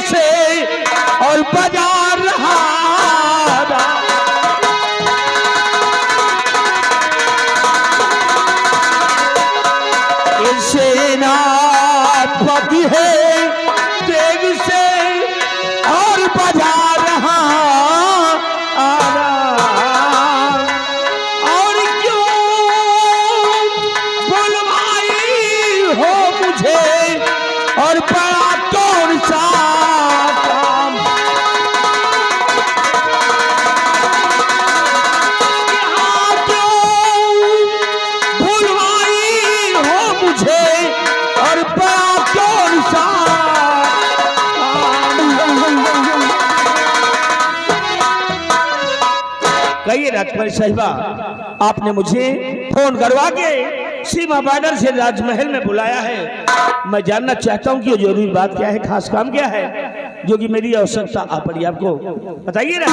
से और बाजार रहा सेनापति है तेग से और बाजार रहा और क्यों बुलवाई हो मुझे और बड़ा कौन सा काम यहाँ क्यों बुलवाई हो मुझे और बड़ा कौन सा कहिए राजकुमारी साहिबा, आपने मुझे फोन करवा के सीमा बॉर्डर से राजमहल में बुलाया है। मैं जानना चाहता हूं कि ये जरूरी बात क्या है, खास काम क्या है जो कि मेरी आवश्यकता आ पड़ी, आपको बताइए ना।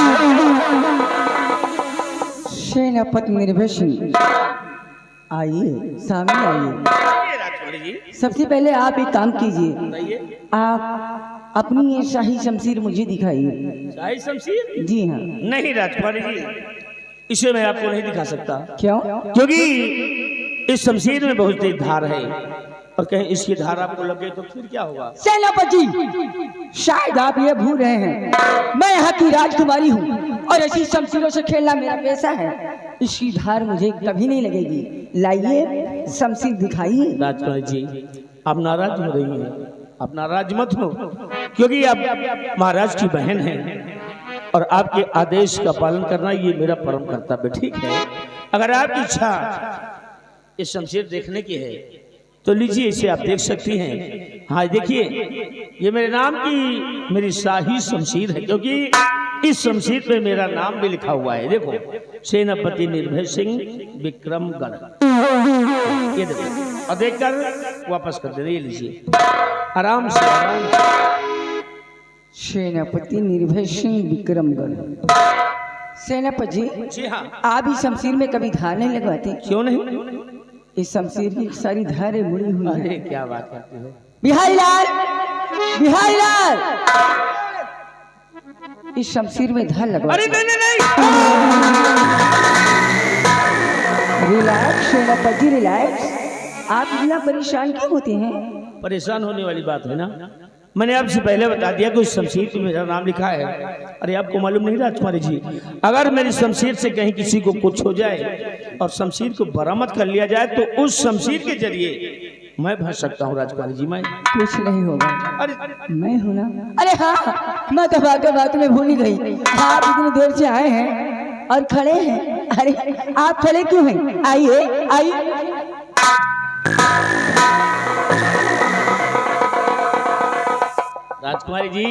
सेनापति निर्भय सिंह, आइए सामने आइए। सबसे पहले आप एक काम कीजिए, आप अपनी ये शाही शमशीर मुझे दिखाइए। शाही शमशीर? जी हाँ। नहीं राजकुमारी जी, इसे मैं आपको नहीं दिखा सकता। क्यों? क्योंकि इस शमशीर में बहुत तेज धार है और कहीं इसकी धार आपको लगे तो फिर क्या होगा? सेनापति, शायद आप ये भूल रहे हैं, मैं यहाँ की राजकुमारी हूँ और ऐसी शमशीरों से खेलना मेरा पेशा है। इसकी धार मुझे कभी नहीं लगेगी। लाइए शमशीर दिखाइए। राजकुमारी जी, आप नाराज हो रही हैं। आप नाराज मत हो, क्योंकि आप महाराज की बहन हैं और आपके आदेश का पालन करना ये मेरा परम कर्तव्य, ठीक है। अगर आपकी इच्छा इस शमशीर देखने की है तो लीजिए, इसे आप देख सकती हैं। हाँ देखिए, ये मेरे नाम की मेरी शाही शमशीर है, क्योंकि इस शमशीर पे मेरा नाम भी लिखा हुआ है। देखो, सेनापति निर्भय सिंह विक्रमगढ़, ये देखो, और देखकर वापस कर दे। ये लीजिए, आराम से आराम से। सेनापति निर्भय सिंह विक्रमगढ़। सेनापति जी हाँ। आप इस शमशीर में कभी धार नहीं लगवाते? क्यों नहीं? इस शमशीर की सारी धारें मुड़ी हुई हैं। अरे क्या बात करते हो बिहारी लाल, बिहारी लाल, इस शमशीर में धार लगवा। अरे नहीं नहीं नहीं, रिलैक्स सेनापति रिलैक्स। आप इतना परेशान क्यों होते हैं? परेशान होने वाली बात है ना। मैंने आपसे पहले बता दिया कि उस शमशीर पे मेरा नाम लिखा है। अरे आपको मालूम नहीं राजकुमारी जी, अगर मेरी शमशीर से कहीं किसी को कुछ हो जाए और शमशीर को बरामद कर लिया जाए तो उस शमशीर के जरिए मैं भर सकता हूँ राजकुमारी जी। मैं कुछ नहीं होगा। अरे मैं हूँ ना। अरे हाँ, मैं तो बात में भूल ही गई। आप इतनी देर से आए हैं और खड़े हैं। अरे आप खड़े क्यों हैं? आइए आइए। राजकुमारी जी,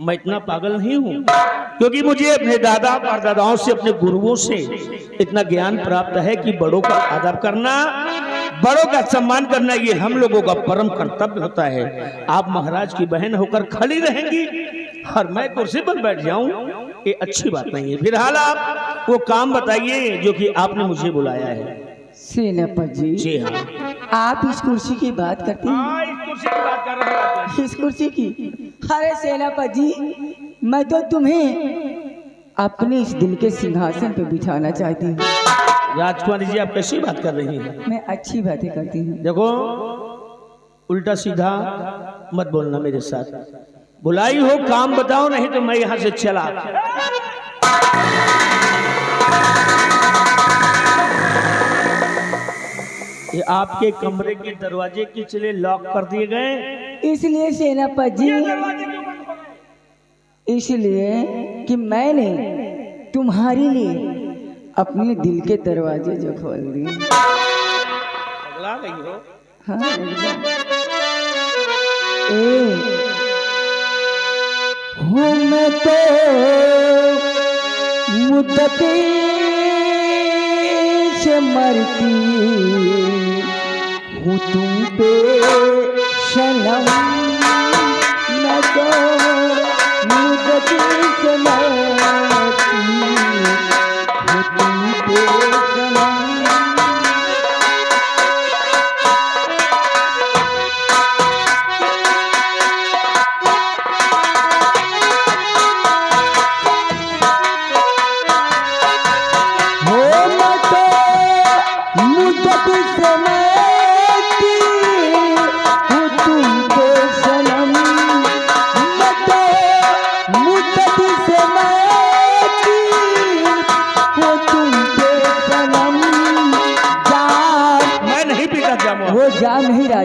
मैं इतना पागल नहीं हूँ, क्योंकि मुझे अपने दादा परदादाओं से, अपने गुरुओं से इतना ज्ञान प्राप्त है कि बड़ों का आदर करना, बड़ों का सम्मान करना ये हम लोगों का परम कर्तव्य होता है। आप महाराज की बहन होकर खड़ी रहेंगी और मैं कुर्सी पर बैठ जाऊं, ये अच्छी बात नहीं है। फिलहाल आप वो काम बताइए जो कि आपने मुझे बुलाया है। सेनापति जी हाँ। आप इस कुर्सी की बात करते हैं? इस कुर्सी की बात कर रहा हूं। इस कुर्सी की? अरे सेनापति, मैं तो तुम्हें अपने इस दिल के सिंहासन पे बिठाना चाहती हूँ। राजकुमारी जी, आप कैसी बात कर रही हैं? मैं अच्छी बातें करती हूँ। देखो, उल्टा सीधा मत बोलना मेरे साथ। बुलाई हो, काम बताओ, नहीं तो मैं यहाँ से चला। ये आपके कमरे के दरवाजे के चले लॉक कर दिए गए, इसलिए सेनापति, इसलिए कि मैंने तुम्हारे लिए अपने दिल के दरवाजे जो खोल दिए। पगला गई हो? हाँ, हूँ मैं तो मुद्दते से मरती हूँ तुम पे सनम, मैं तो मुद्दते से मरती हूँ तुम पे सनम।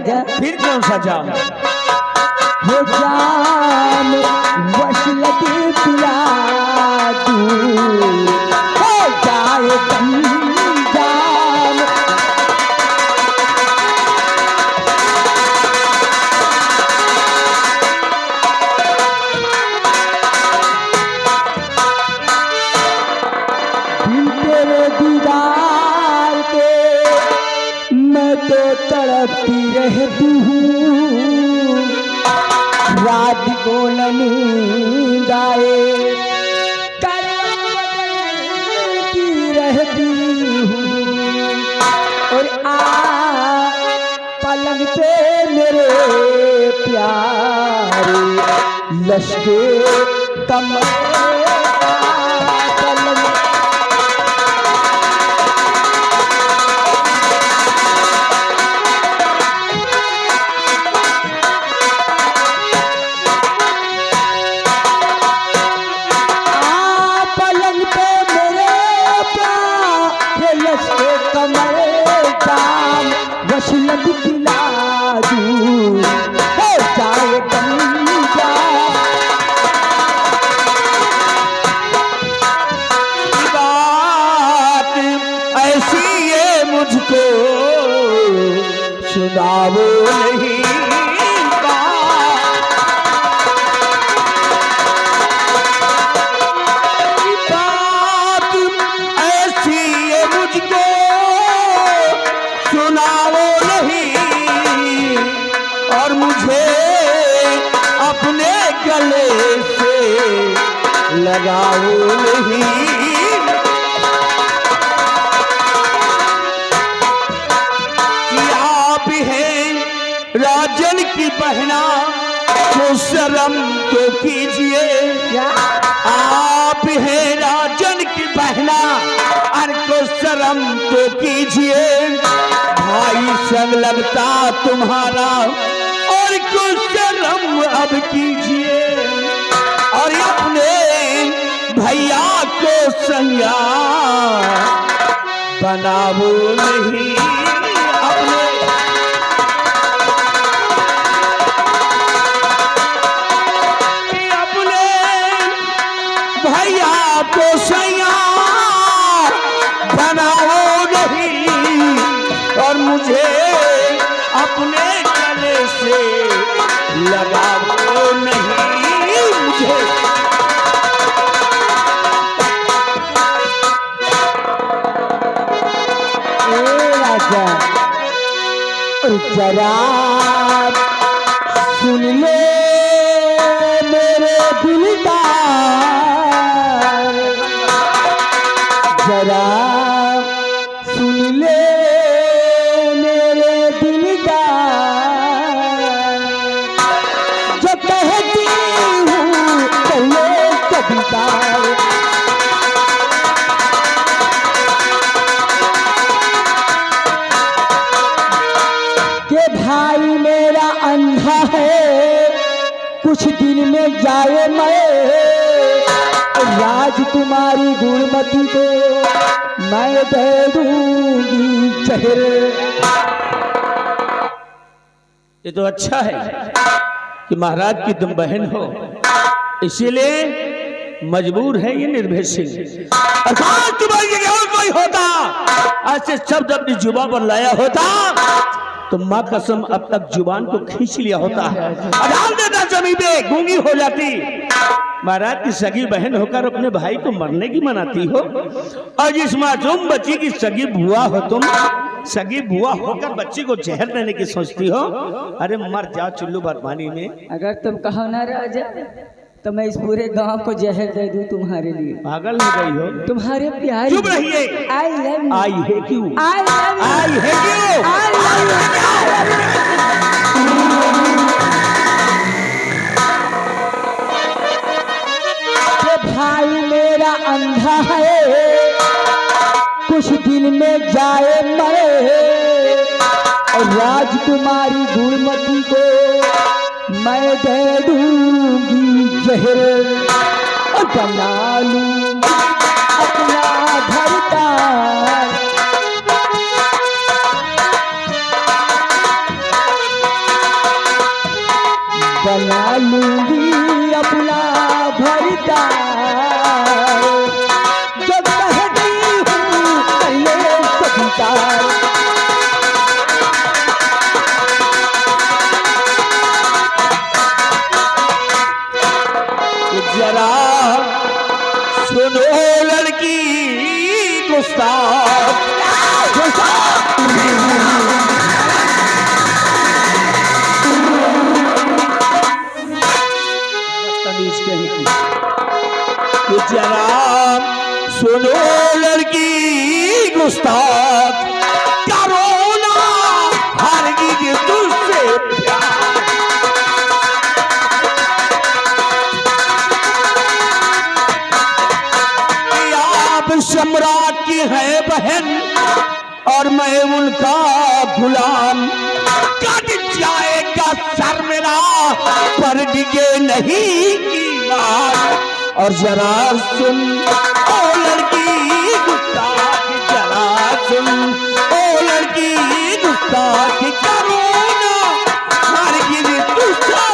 राजा। फिर कौन सा जाम? हो जाम वशलत पिला दूं, हो जाए दम जाम। बिन तेरे दीदार के मैं तो तड़पती रहती हूँ, रात को न नींद आए करती रहती हूँ। और पलंग पे मेरे प्यारे लश्के कमर पलंग। पलंग पे मेरे प्यारे लश्के कमर जाम वशलत पिला दूं, हो जाए दम जाम। बात ऐसी ये मुझको सुनाओ नहीं, बात ऐसी ये मुझको सुनाओ नहीं, और मुझे अपने गले से लगाओ नहीं। आप हैं राजन की बहना, तो शर्म तो कीजिए। क्या आप हैं राजन की बहना, अरे को शर्म तो कीजिए। भाई संग लगता तुम्हारा, और को शर्म अब कीजिए। और अपने भैया को संज्ञा बनाओ नहीं, अपने भैया को सैया बनाओ नहीं, और मुझे अपने गले से लगाओ नहीं। मुझे राजा और जरा सुन ले मेरे दिलदार, जरा सुन ले मेरे दिलदार, जो कहती हूँ पहले कवितार। के भाई मेरा अंधा है, कुछ दिन में जाए मैं, राजकुमारी गुणमती को मैं दे दूंगी चेहरे। ये तो अच्छा है कि महाराज की तुम बहन हो, इसीलिए मजबूर है ये निर्भय सिंह। अर्थात तुम्हारी जगह और कोई होता, ऐसे शब्द अपनी जुबान पर लाया होता तो माँ कसम अब तक जुबान को खींच लिया होता, डाल देता जमीन पे, गूंगी हो जाती। महाराज की सगी बहन होकर अपने भाई को मरने की मनाती हो, और जिस मासूम बच्ची की सगी बुआ हो तुम, सगी बुआ होकर बच्ची को जहर देने की सोचती हो। अरे मर जाओ चुल्लू भर पानी में। अगर तुम कहो ना राजा तो मैं इस पूरे गांव को जहर दे दूं तुम्हारे लिए। पागल हो गई हो, तुम्हारे प्यार। चुप रहिए। आई लव आई है क्यों, आई लव आई है क्यों। भाई मेरा अंधा है, कुछ दिन में जाए मरे, और राजकुमारी गुणमती को मैं दे दूंगी जहर, और बना लूंगी अपना भरता। लूंगी अपना भरता जो कहती हूँ पहले स्वीकार। जरा सुनो लड़की गुस्ताख, जरा सुनो लड़की गुस्ताख, करो ना हरगिज़ तुझसे प्यार। आप सम्राट की है बहन और मैं उनका गुलाम, कट जाएगा सर मेरा पर डिगे नहीं ईमान। और जरा सुन ओ लड़की गुस्ताख, जरा सुन ओ लड़की गुस्ताख, करो ना हरगिज़ तुझसे।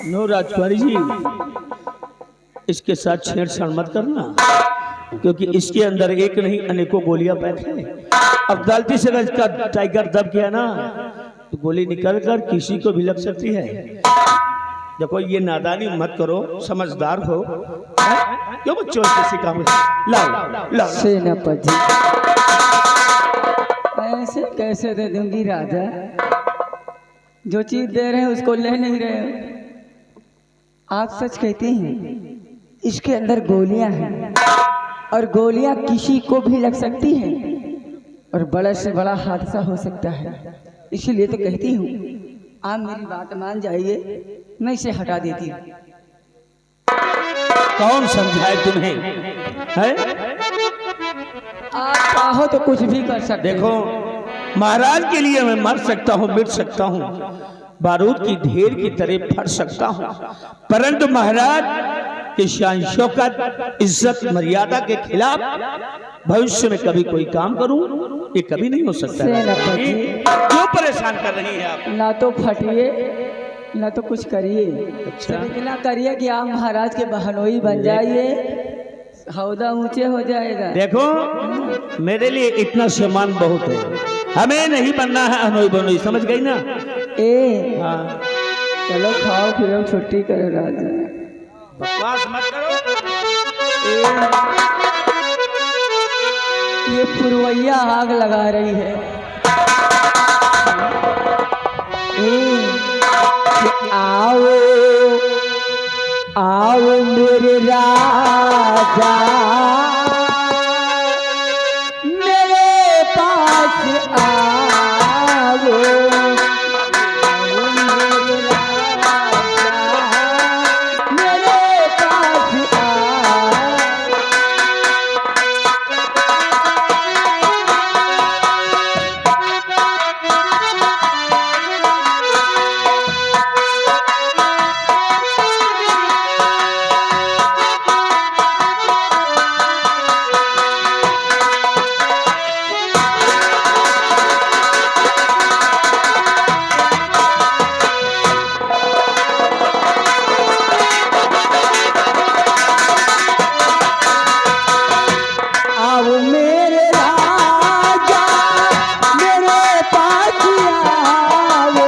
नो राजकुमारी जी, इसके साथ छेड़छाड़ मत करना, क्योंकि इसके अंदर एक नहीं अनेकों गोलियां पैक है। अब गलती से अगर इसका टाइगर दब गया ना तो गोली निकल कर किसी को भी लग सकती है। देखो ये नादानी मत करो, समझदार हो। क्यों बच्चों किसी काम लाओ लाओ सेनापति ऐसे कैसे दे दूंगी राजा? जो चीज दे रहे हैं उसको ले नहीं रहे हो। आप सच कहते हैं इसके अंदर गोलियां हैं और गोलियां किसी को भी लग सकती हैं और बड़ा से बड़ा हादसा हो सकता है। इसीलिए तो कहती हूँ आप मेरी बात मान जाइए, मैं इसे हटा देती हूँ। कौन समझाए तुम्हें है? आप चाहो तो कुछ भी कर सकते। देखो महाराज के लिए मैं मर सकता हूँ, मिट सकता हूँ, बारूद की ढेर की तरह फट सकता हूँ, परंतु महाराज की शान शौकत इज्जत मर्यादा के खिलाफ भविष्य में कभी कोई काम करूं ये कभी नहीं हो सकता। क्यों परेशान कर रही है आप? ना तो फटिए ना तो कुछ करिए। अच्छा। इतना करिए कि आप महाराज के बहनोई बन जाइए, हौदा ऊंचे हो जाएगा। देखो मेरे लिए इतना सम्मान बहुत है, हमें नहीं बनना है हनोई बनोई, समझ गई ना? ए हाँ चलो खाओ फिर छुट्टी करो राजा। बकवास मत करो। ये पुरवैया आग लगा रही है। आओ आओ मेरे राजा मेरे पास आओ, मेरे राजा मेरे पास आओ।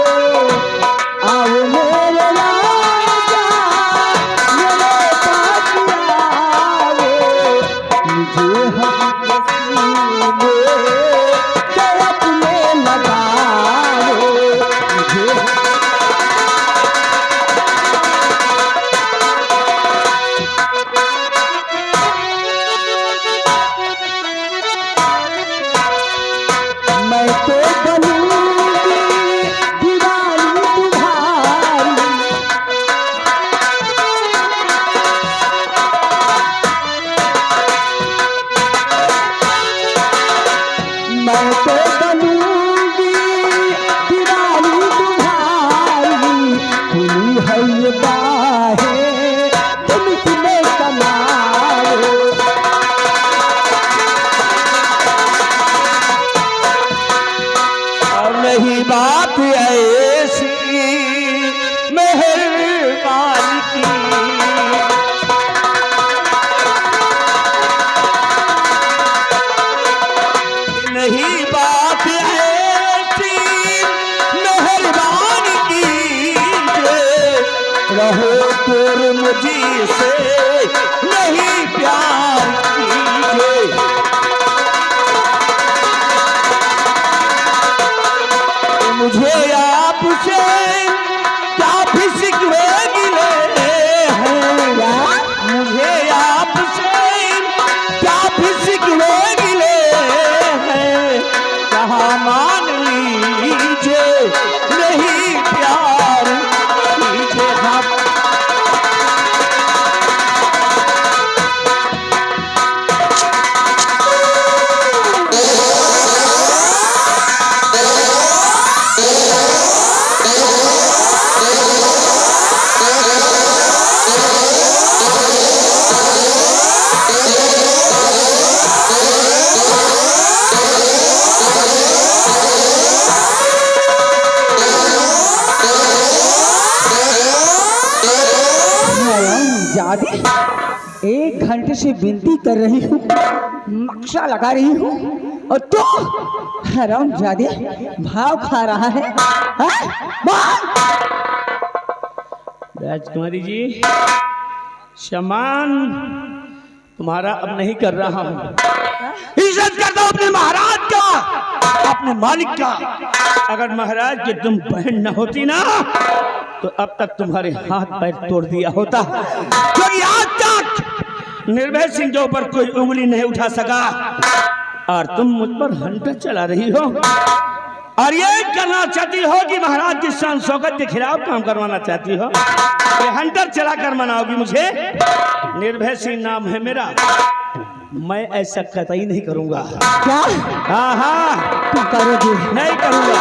से नहीं प्यार कीजिए। मुझे आपसे क्या फिक्र गिले हैं, मुझे आपसे क्या फिक्र गिले हैं, कहाँ मान लीजिए नहीं प्यार कीजिए। हाँ एक घंटे से विनती कर रही हूँ, नक्शा लगा रही हूँ, और तो हरामजादे भाव खा रहा है। राजकुमारी जी, सम्मान तुम्हारा अब नहीं कर रहा हूँ। इज्जत कर दो अपने महाराज का, अपने मालिक का। अगर महाराज की तुम बहन न होती ना तो अब तक तुम्हारे हाथ पैर तोड़ दिया होता, क्योंकि आज तक निर्भय सिंह के ऊपर कोई उंगली नहीं उठा सका और तुम मुझ पर हंटर चला रही हो और ये करना चाहती हो कि महाराज की शान शौकत के खिलाफ काम करवाना चाहती हो। ये हंटर चला कर मनाओगी मुझे? निर्भय सिंह नाम है मेरा, मैं ऐसा कतई नहीं करूंगा। क्या? हाँ हाँ तुम करोगे? नहीं करूंगा।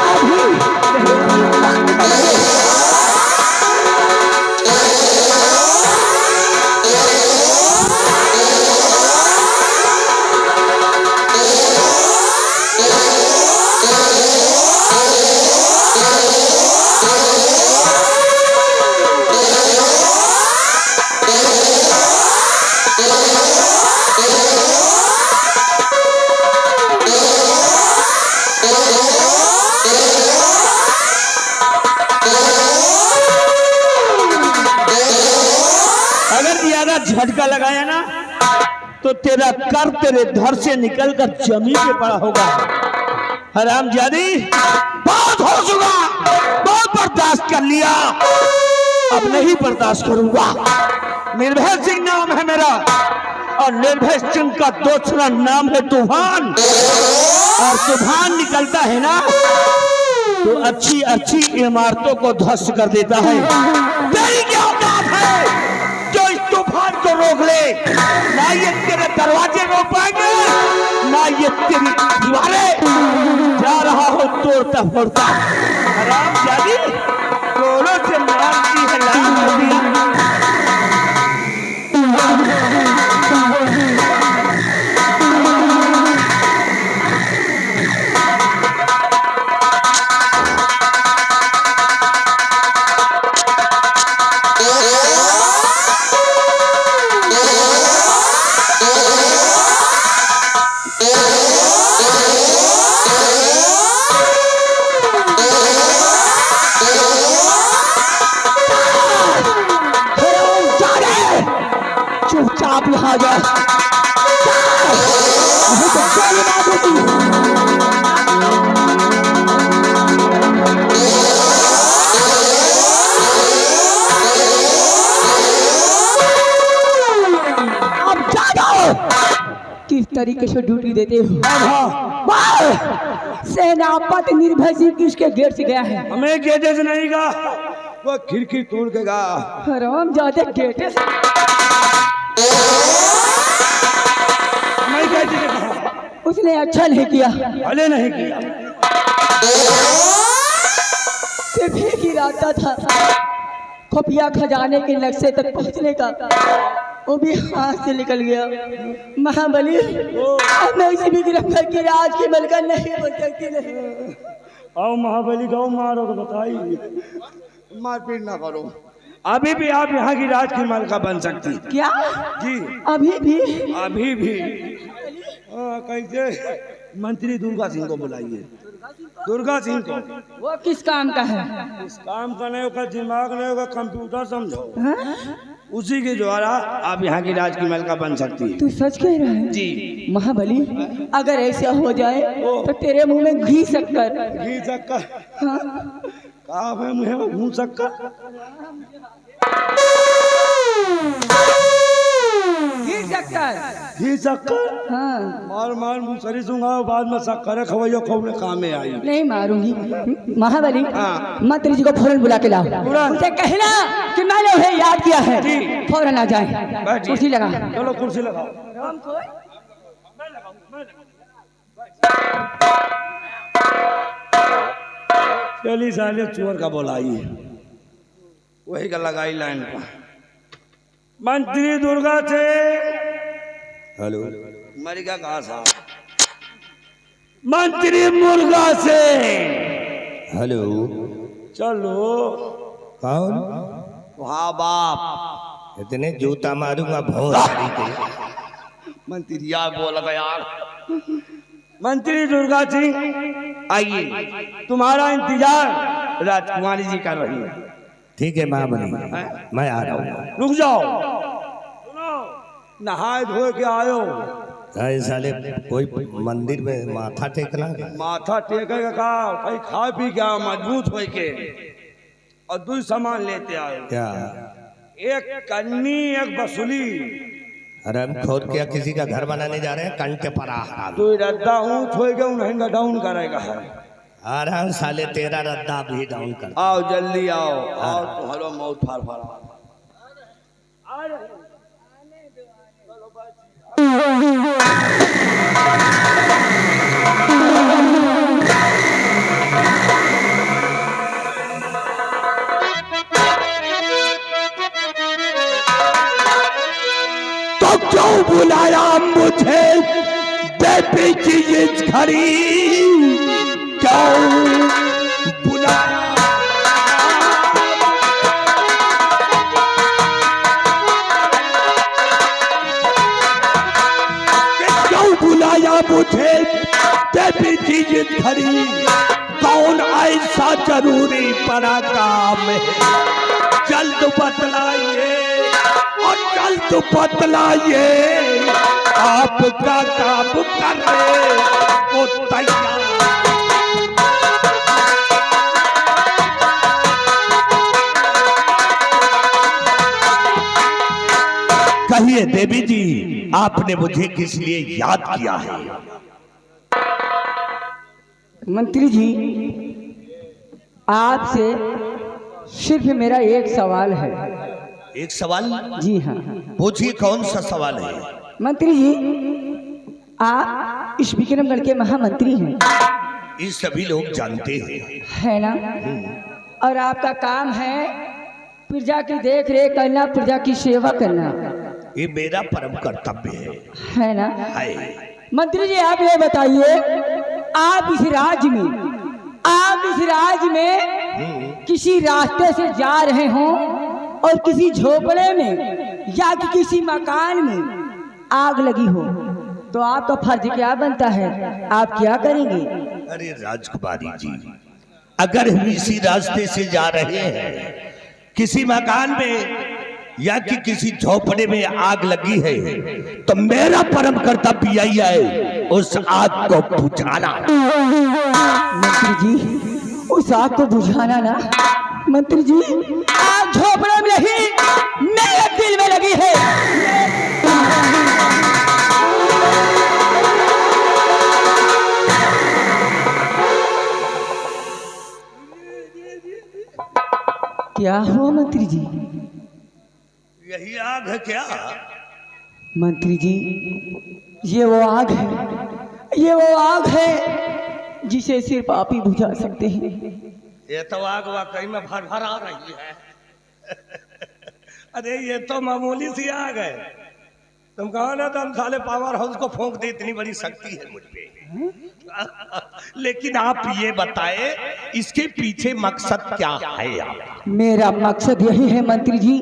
झटका लगाया ना तो तेरा कर तेरे घर से निकलकर जमीन पे पड़ा होगा। हरामजादी, बहुत हो चुका, बहुत बर्दाश्त कर लिया, अब नहीं बर्दाश्त करूंगा। निर्भय सिंह नाम है मेरा और निर्भय सिंह का दूसरा नाम है तूफान, और तूफान निकलता है ना तो अच्छी अच्छी इमारतों को ध्वस्त कर देता है। तेरी क्या औकात है जो इस तूफान को रोक ले? ना ये तेरे दरवाजे रोक पाएंगे, ना ये तेरी दीवारें। जा रहा हो तोड़ता फोड़ता। हरामजादी, जोरों से मारती है लाल। चुपचाप यहाँ जा। अब जाओ। किस तरीके से ड्यूटी देते हो? सेनापति निर्भय सिंह किसके गेट से गया है? हमें गेटे से नहीं गया, वो खिड़की तोड़ के गया। हराम जाते गेटे से। उसने अच्छा नहीं किया। भले नहीं किया, सिर्फ एक ही रास्ता था खुफिया खजाने के नक्शे तक पहुंचने का, वो भी हाथ से निकल गया। महाबली, मैं इसी भी गिरफ्तार की राज की मलका नहीं बन सकती। नहीं आओ महाबली गाँव मारो तो बताइए, मारपीट ना करो। अभी भी आप यहाँ की राज की मालिका बन सकती। क्या? जी अभी भी? अभी भी। कैसे? मंत्री दुर्गा सिंह को बुलाइए। दुर्गा सिंह को। वो किस काम का है? इस काम का नहीं होगा, दिमाग नहीं होगा, कंप्यूटर समझो। उसी के द्वारा आप यहाँ की राज की मलका बन सकती है। तू सच कह रहा है? जी। महाबली, अगर ऐसा हो जाए तो तेरे मुंह में घी शक्कर। घी शक्कर? हाँ। कहा है मुझे मुँह शक्कर? घी शक्कर। घी शक्कर? हाँ। मार मार मुसरी दूंगा बाद में शक्कर खवैयो खवने काम में आई। नहीं मारूंगी। महाबली, हाँ। मंत्री जी को फौरन बुला के लाओ। उसे कहना कि मैंने उन्हें याद किया है, फौरन आ जाए। कुर्सी लगा। चलो कुर्सी लगाओ। चली साले चोर का बोलाई वही का लगाई लाइन पर। मंत्री दुर्गा से हेलो मरिका कहा साहब। मंत्री मुर्गा से हेलो। चलो कौन? वहाँ बाप। इतने जूता मारूंगा भौंसड़ी के। मंत्री यार बोला था यार। मंत्री दुर्गा सिंह आइए, तुम्हारा इंतजार राजकुमारी जी कर रही है। ठीक है महाबली, मैं आ रहा हूँ। रुक जाओ। नहाए धोए के आयो। अरे साले कोई मंदिर में माथा टेकना है? माथा टेकेगा का कहीं खा पी के आओ मजबूत हो के और दो सामान लेते आओ। क्या? एक कन्नी एक बसुली। अरे हम खोद क्या किसी का घर बनाने जा रहे हैं? कंटे पर तू रद्दा हूँ छोड़ के उन्हें डाउन करेगा है। आराम साले तेरा रद्दा भी डाउन कर। आओ जल्दी आओ। आओ तुम्हारा मौत फार फार। तो क्यों बुलाया मुझे देवी की इस घड़ी? क्यों बुलाया? क्यों बुलाया मुझे देवी की इस घड़ी? कौन ऐसा जरूरी पड़ा काम है? जल्द बतलाइए और जल्द बतलाइए। आपका काम करने को तैयार। कहिए देवी जी, आपने मुझे किस लिए याद किया है? मंत्री जी, आपसे सिर्फ मेरा एक सवाल है। एक सवाल? जी हाँ। पूछिए कौन सा सवाल है? मंत्री जी, आप इस विक्रमगढ़ के महामंत्री हैं। ये सभी लोग जानते हैं। है ना? और आपका काम है प्रजा की देख रेख करना, प्रजा की सेवा करना। ये मेरा परम कर्तव्य है ना? है। मंत्री जी, आप ये बताइए, आप इस राज्य में किसी रास्ते से जा रहे हों और किसी झोपड़े में या कि किसी मकान में आग लगी हो तो आपका फर्ज क्या बनता है? आप क्या करेंगे? अरे राजकुमारी जी, अगर हम इसी रास्ते से जा रहे हैं, किसी मकान में या कि किसी झोपड़े में आग लगी है, तो मेरा परम कर्तव्य यही है उस आग को बुझाना। मंत्री जी, उस आग को बुझाना ना? मंत्री जी, आग झोपड़े में नहीं, मेरे दिल में लगी है। क्या हुआ मंत्री जी? यही आग है क्या? मंत्री जी, ये वो आग है, ये वो आग है जिसे सिर्फ आप ही बुझा सकते हैं। ये तो आग वाकई में भर भर आ रही है। अरे ये तो मामूली सी आग है। तुम कहो ना तो हम साले पावर हाउस को फूंक दे, इतनी बड़ी शक्ति है मुझ पे। लेकिन आप ये बताए इसके पीछे मकसद क्या है? आप? मेरा मकसद यही है मंत्री जी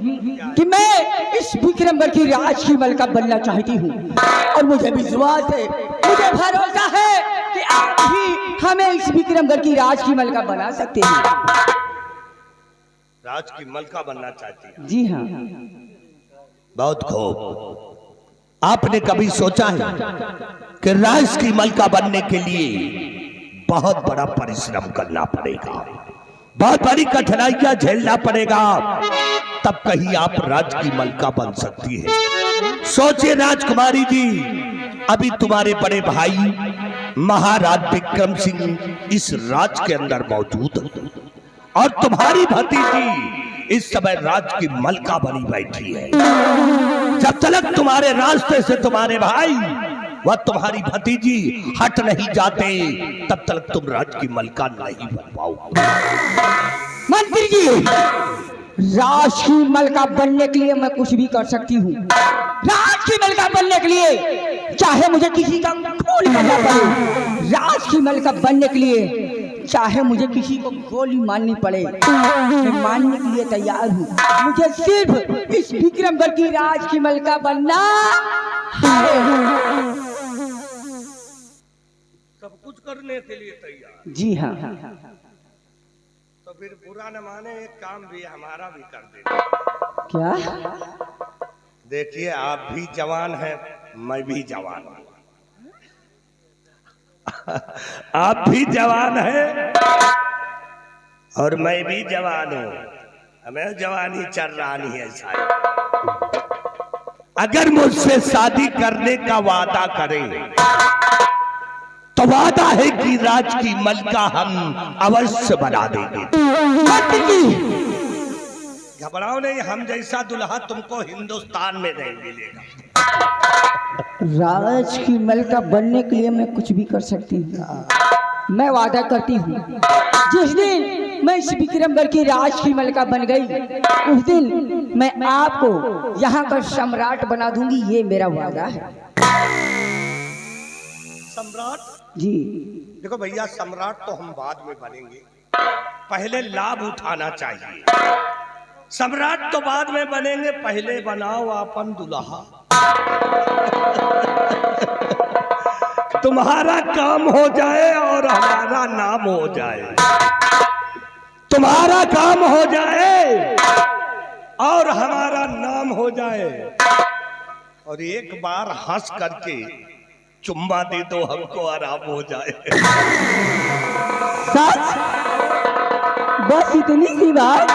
कि मैं इस विक्रमगढ़ की राज की मलका बनना चाहती हूँ और मुझे विश्वास है, मुझे भरोसा है कि आप ही हमें इस विक्रमगढ़ की राज की मलका बना सकते हैं। राज की मलका बनना चाहती है? जी हाँ। बहुत खूब। आपने कभी सोचा है कि राज की मलका बनने के लिए बहुत बड़ा परिश्रम करना पड़ेगा, बहुत बड़ी कठिनाइयां झेलना पड़ेगा, तब कहीं आप राज की मलका बन सकती है। सोचिए राजकुमारी जी, अभी तुम्हारे बड़े भाई महाराज विक्रम सिंह इस राज के अंदर मौजूद है और तुम्हारी भतीजी इस समय राज की मलका बनी बैठी है। जब तक तुम्हारे रास्ते से तुम्हारे भाई व तुम्हारी भतीजी हट नहीं जाते, तब तक तुम राज की मलका नहीं बन पाओगे। मंत्री जी, राज की मलका बनने के लिए मैं कुछ भी कर सकती हूँ। राज की मलका बनने के लिए चाहे मुझे किसी का खून करना पड़े, राज की मलका बनने के लिए चाहे मुझे किसी को गोली मारनी पड़े, मैं मानने के लिए तैयार हूँ। मुझे सिर्फ इस विक्रमगढ़ की राज की मलका बनना है। सब कुछ करने के लिए तैयार। जी हाँ। तो फिर बुरा न माने, एक काम भी हमारा भी कर देना। क्या? देखिए, आप भी जवान हैं, मैं भी जवान हूं। आप भी जवान हैं और मैं भी जवान हूं, हमें जवानी चल रहा नहीं है साहब। अगर मुझसे शादी करने का वादा करें तो वादा है कि राज की मलका हम अवश्य बना देंगे। घबराओ नहीं, हम जैसा दुल्हा तुमको हिंदुस्तान में नहीं मिलेगा। राज की मलका बनने के लिए मैं कुछ भी कर सकती हूँ। मैं वादा करती हूँ, जिस दिन मैं इस विक्रमगढ़ की राज की मलका बन गई, उस दिन मैं आपको यहाँ का सम्राट बना दूंगी। ये मेरा वादा है। सम्राट? जी देखो भैया, सम्राट तो हम बाद में बनेंगे, पहले लाभ उठाना चाहिए। सम्राट तो बाद में बनेंगे, पहले बनाओ अपन दुल्हा। तुम्हारा काम हो जाए और हमारा नाम हो जाए, तुम्हारा काम हो जाए और हमारा नाम हो जाए, और एक बार हंस करके चुम्मा दे दो, हमको आराम हो जाए। सच? बस इतनी सी बात?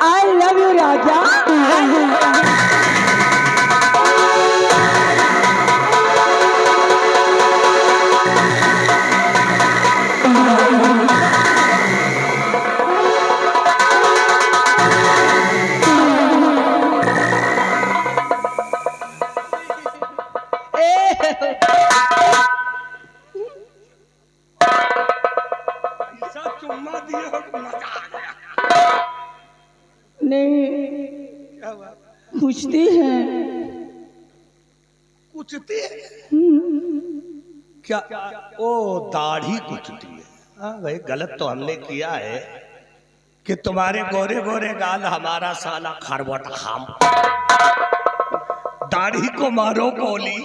आई लव यू राजा। चुम्मा दिए हो तो मजा आ गया। नहीं, क्या हुआ? पूछती हैं। कुचती है क्या? ओ, दाढ़ी कुचती है। हाँ भाई, गलत तो हमने किया है कि तुम्हारे गोरे गोरे गाल, हमारा साला खरवट हम। दाढ़ी को मारो गोली।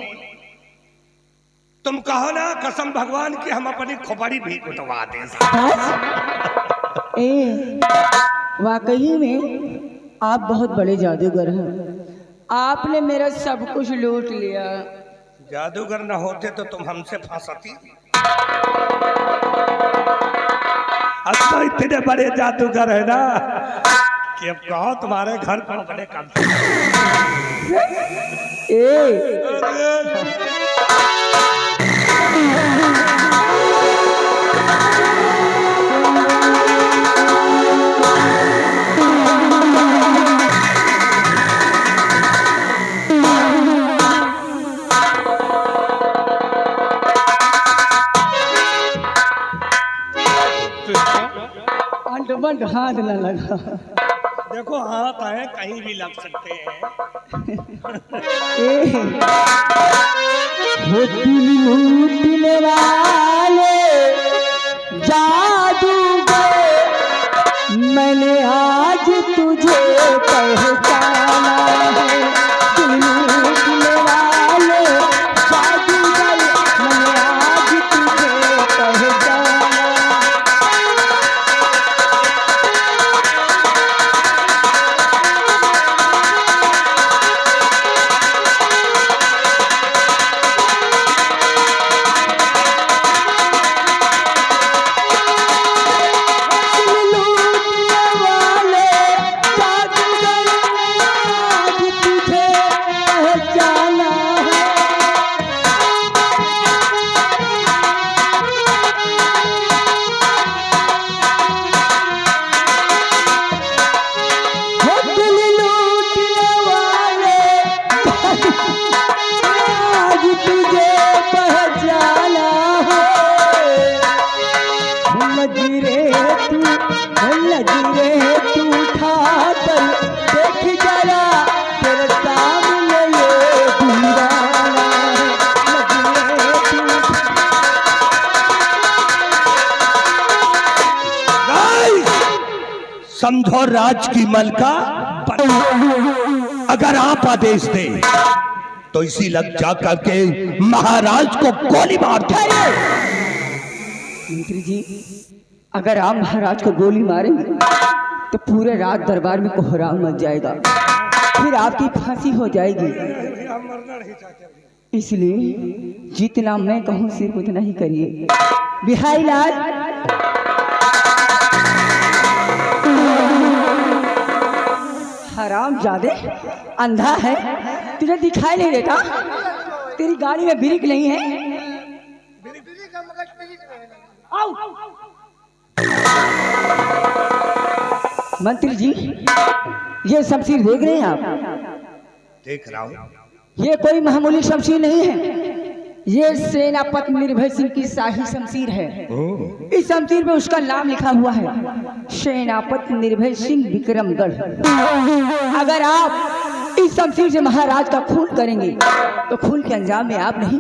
तुम कहो ना, कसम भगवान की, हम अपनी खोपड़ी भी कुटवा दे। ए, वाकई में आप बहुत बड़े जादूगर हैं। आपने मेरा सब कुछ लूट लिया। जादूगर न होते तो तुम हमसे फंसती। अब तो इतने बड़े जादूगर है ना कि अब कहो तुम्हारे घर को अपने कब्जे। अंडबंड हाथ न लगा। देखो, हाथ है, कहीं भी लग सकते हैं। वो दिल लूटने वाले जादूगर, मैंने आज तुझे पहचाना है। दिल लूटने वाले जादूगर, मैंने आज तुझे पहचाना। समझो राज की मलका अगर आप आदेश दें तो इसी लग जा करके महाराज को गोली मार दे। मंत्री जी, अगर आप महाराज को गोली मारेंगे तो पूरे रात दरबार में कोहराम मच जाएगा, फिर आपकी फांसी हो जाएगी। इसलिए जितना मैं कहूँ सिर्फ उतना ही करिए। बिहारी लाल, हराम जादे अंधा है, तुझे दिखाई नहीं देता? तेरी गाड़ी में ब्रेक नहीं है? आओ। मंत्री जी, ये शमशीर देख रहे हैं आप? देख रहा हूं। ये कोई मामूली शमशीर नहीं है, ये सेनापति निर्भय सिंह की शाही शमशीर है। इस शमशीर में उसका नाम लिखा हुआ है, सेनापति निर्भय सिंह विक्रमगढ़। अगर आप इस शमशीर से महाराज का खून करेंगे तो खून के अंजाम में आप नहीं,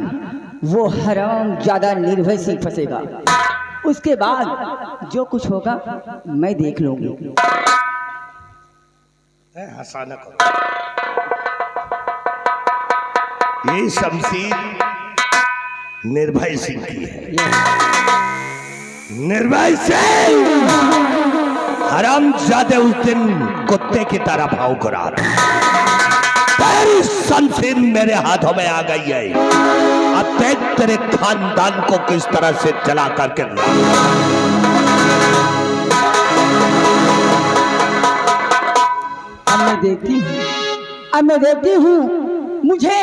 वो हराम ज्यादा निर्भय सिंह फंसेगा। उसके बाद जो कुछ होगा मैं देख लूंगी। हंसा न करो। ये शमशीर निर्भय सिंह की है। निर्भय सिंह हरामजादे उस दिन कुत्ते की तरह भाव करा रहा। तेरी शमशीर मेरे हाथों में आ गई है। अब देख तेरे खानदान को किस तरह से जला करके अब मैं देखती हूँ मुझे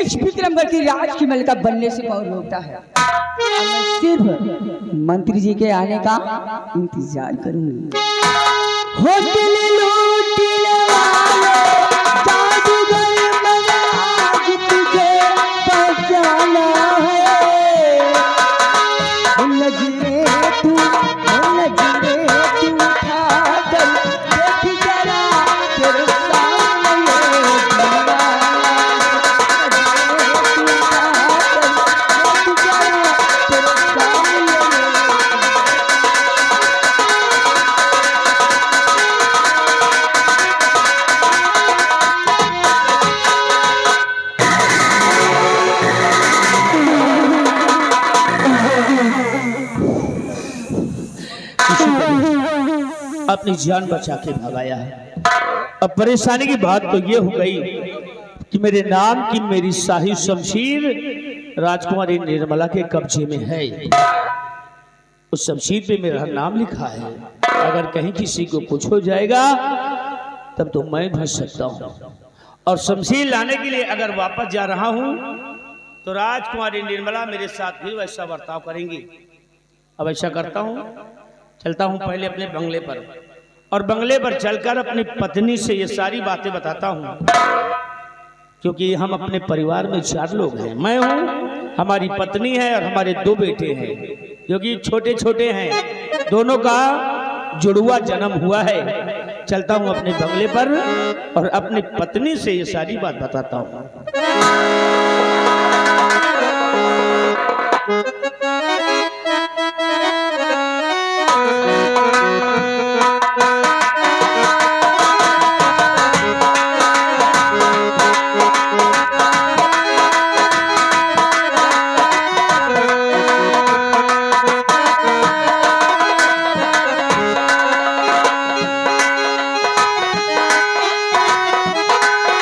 इस विक्रमगढ़ की राज की मलिका बनने से कौन रोकता है। मैं सिर्फ मंत्री जी के आने का इंतजार करूंगी। होटल लूटने वाले जादूगर बना, आज तुझे पहचाना है। नजरे तू उठा कर देख जरा तेरे सामने दीवाना। अपनी जान बचा के भगाया है। अब परेशानी की बात तो ये हो गई कि मेरे नाम की मेरी शाही शमशीर राजकुमारी निर्मला के कब्जे में है। उस शमशीर पे मेरा नाम लिखा है। अगर कहीं किसी को कुछ हो जाएगा तब तो मैं फंस सकता हूँ। और शमशीर लाने के लिए अगर वापस जा रहा हूँ तो राजकुमारी निर्मला मेरे साथ भी वैसा बर्ताव करेंगी। अब ऐसा करता हूँ, चलता हूँ पहले अपने बंगले पर, और बंगले पर चलकर अपनी पत्नी से ये सारी बातें बताता हूँ। क्योंकि हम अपने परिवार में 4 लोग हैं। मैं हूँ, हमारी पत्नी है और हमारे 2 बेटे हैं जो कि छोटे छोटे हैं। दोनों का जुड़वा जन्म हुआ है। चलता हूँ अपने बंगले पर और अपनी पत्नी से ये सारी बात बताता हूँ।